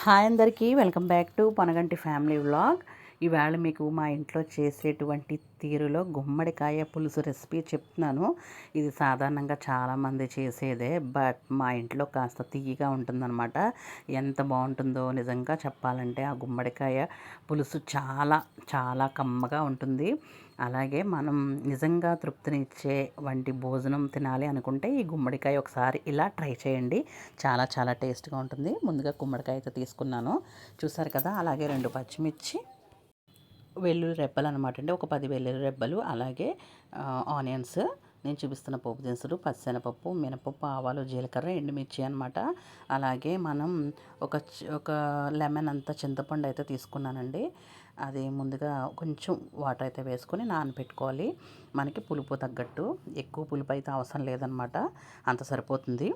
Hi అందరికీ welcome back to Panaganti family vlog. ఈవేళ మీకు మా ఇంట్లో చేసేటువంటి తీరులో గుమ్మడికాయ పులుసు రెసిపీ చెప్తున్నాను. ఇది సాధారణంగా చాలామంది చేసేదే, బట్ మా ఇంట్లో కాస్త తీయగా ఉంటుందన్నమాట. ఎంత బాగుంటుందో నిజంగా చెప్పాలంటే ఆ గుమ్మడికాయ పులుసు చాలా చాలా కమ్మగా ఉంటుంది. అలాగే మనం నిజంగా తృప్తినిచ్చే వంటి భోజనం తినాలి అనుకుంటే ఈ గుమ్మడికాయ ఒకసారి ఇలా ట్రై చేయండి. చాలా చాలా టేస్ట్గా ఉంటుంది. ముందుగా గుమ్మడికాయ అయితే తీసుకున్నాను, చూసారు కదా. అలాగే 2 పచ్చిమిర్చి, వెల్లుల్లి రెబ్బలు అనమాట అండి, ఒక 10 వెల్లుల్లి రెబ్బలు, అలాగే ఆనియన్స్, నేను చూపిస్తున్న పోపు దినుసులు, పచ్చెనపప్పు, మినపప్పు, ఆవాలు, జీలకర్ర, ఎండుమిర్చి అనమాట. అలాగే మనం ఒక లెమన్ అంత చింతపండు అయితే తీసుకున్నానండి. అది ముందుగా కొంచెం వాటర్ అయితే వేసుకొని నానబెట్టుకోవాలి. మనకి పులుపు తగ్గట్టు, ఎక్కువ పులుపు అయితే అవసరం లేదనమాట, అంత సరిపోతుంది.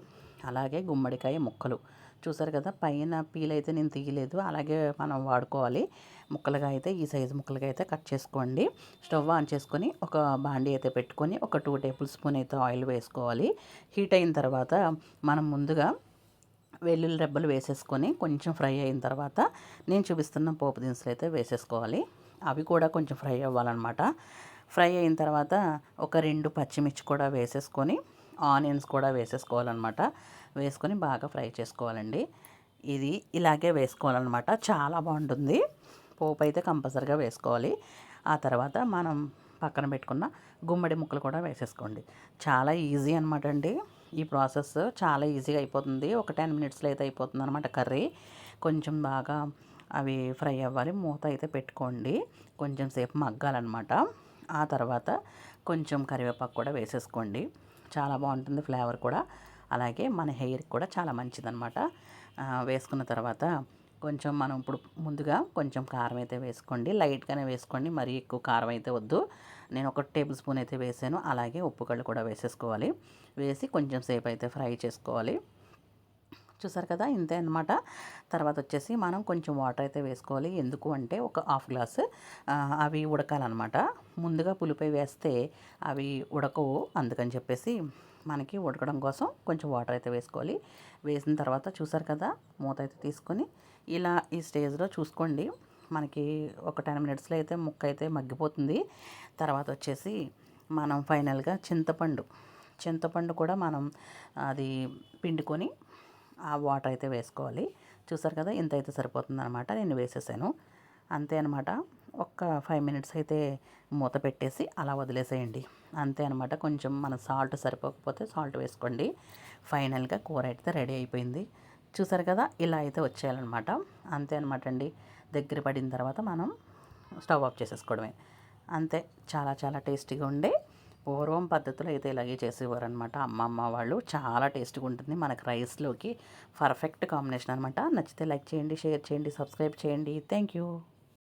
అలాగే గుమ్మడికాయ ముక్కలు చూసారు కదా, పైన పీల్ అయితే నేను తీయలేదు, అలాగే మనం వాడుకోవాలి. ముక్కలుగా అయితే ఈ సైజు ముక్కలుగా అయితే కట్ చేసుకోండి. స్టవ్ ఆన్ చేసుకొని ఒక బాండీ అయితే పెట్టుకొని ఒక 2 టేబుల్ స్పూన్ అయితే ఆయిల్ వేసుకోవాలి. హీట్ అయిన తర్వాత మనం ముందుగా వెల్లుల్లి రెబ్బలు వేసేసుకొని కొంచెం ఫ్రై అయిన తర్వాత నేను చూపిస్తున్న పోపు దినుసులు అయితే వేసేసుకోవాలి. అవి కూడా కొంచెం ఫ్రై అవ్వాలన్నమాట. ఫ్రై అయిన తర్వాత ఒక 2 పచ్చిమిర్చి కూడా వేసేసుకొని ఆనియన్స్ కూడా వేసేసుకోవాలన్నమాట. వేసుకొని బాగా ఫ్రై చేసుకోవాలండి. ఇది ఇలాగే వేసుకోవాలన్నమాట, చాలా బాగుంటుంది. పోపు అయితే కంపల్సరిగా వేసుకోవాలి. ఆ తర్వాత మనం పక్కన పెట్టుకున్న గుమ్మడి ముక్కలు కూడా వేసేసుకోండి. చాలా ఈజీ అనమాట అండి. ఈ ప్రాసెస్ చాలా ఈజీగా అయిపోతుంది. ఒక 10 మినిట్స్లో అయితే అయిపోతుంది అనమాట కర్రీ. కొంచెం బాగా అవి ఫ్రై అవ్వాలి. మూత అయితే పెట్టుకోండి, కొంచెం సేపు మగ్గాలన్నమాట. ఆ తర్వాత కొంచెం కరివేపాకు కూడా వేసేసుకోండి, చాలా బాగుంటుంది ఫ్లేవర్ కూడా. అలాగే మన హెయిర్కి కూడా చాలా మంచిదన్నమాట. వేసుకున్న తర్వాత కొంచెం మనం ఇప్పుడు ముందుగా కొంచెం కారం అయితే వేసుకోండి, లైట్గానే వేసుకోండి, మరీ ఎక్కువ కారం అయితే వద్దు. నేను 1 టేబుల్ స్పూన్ అయితే వేసాను. అలాగే ఉప్పు కళ్ళు కూడా వేసేసుకోవాలి. వేసి కొంచెం సేపు అయితే ఫ్రై చేసుకోవాలి. చూసారు కదా, ఇంతే అనమాట. తర్వాత వచ్చేసి మనం కొంచెం వాటర్ అయితే వేసుకోవాలి. ఎందుకు అంటే ఒక హాఫ్ గ్లాస్ అవి ఉడకాలన్నమాట. ముందుగా పులిపై వేస్తే అవి ఉడకవు, అందుకని చెప్పేసి మనకి ఉడకడం కోసం కొంచెం వాటర్ అయితే వేసుకోవాలి. వేసిన తర్వాత చూసారు కదా, మూత అయితే తీసుకొని ఇలా ఈ స్టేజ్లో చూసుకోండి, మనకి ఒక 10 మినిట్స్లో అయితే ముక్క అయితే మగ్గిపోతుంది. తర్వాత వచ్చేసి మనం ఫైనల్గా చింతపండు కూడా మనం అది పిండుకొని ఆ వాటర్ అయితే వేసుకోవాలి. చూసారు కదా, ఇంత అయితే సరిపోతుంది అనమాట. నేను వేసేసాను, అంతే అనమాట. ఒక్క 5 మినిట్స్ అయితే మూత పెట్టేసి అలా వదిలేసేయండి, అంతే అనమాట. కొంచెం మన సాల్ట్ సరిపోకపోతే సాల్ట్ వేసుకోండి. ఫైనల్గా కూర అయితే రెడీ అయిపోయింది. చూసారు కదా, ఇలా అయితే వచ్చేయాలన్నమాట, అంతే అనమాట అండి. దగ్గర పడిన తర్వాత మనం స్టవ్ ఆఫ్ చేసేసుకోవడమే, అంతే. చాలా చాలా టేస్టీగా ఉండే, పూర్వం పద్ధతిలో అయితే ఇలాగే చేసేవారనమాట అమ్మమ్మ వాళ్ళు. చాలా టేస్ట్గా ఉంటుంది, మనకు రైస్లోకి పర్ఫెక్ట్ కాంబినేషన్ అనమాట. నచ్చితే లైక్ చేయండి, షేర్ చేయండి, సబ్స్క్రైబ్ చేయండి. Thank you.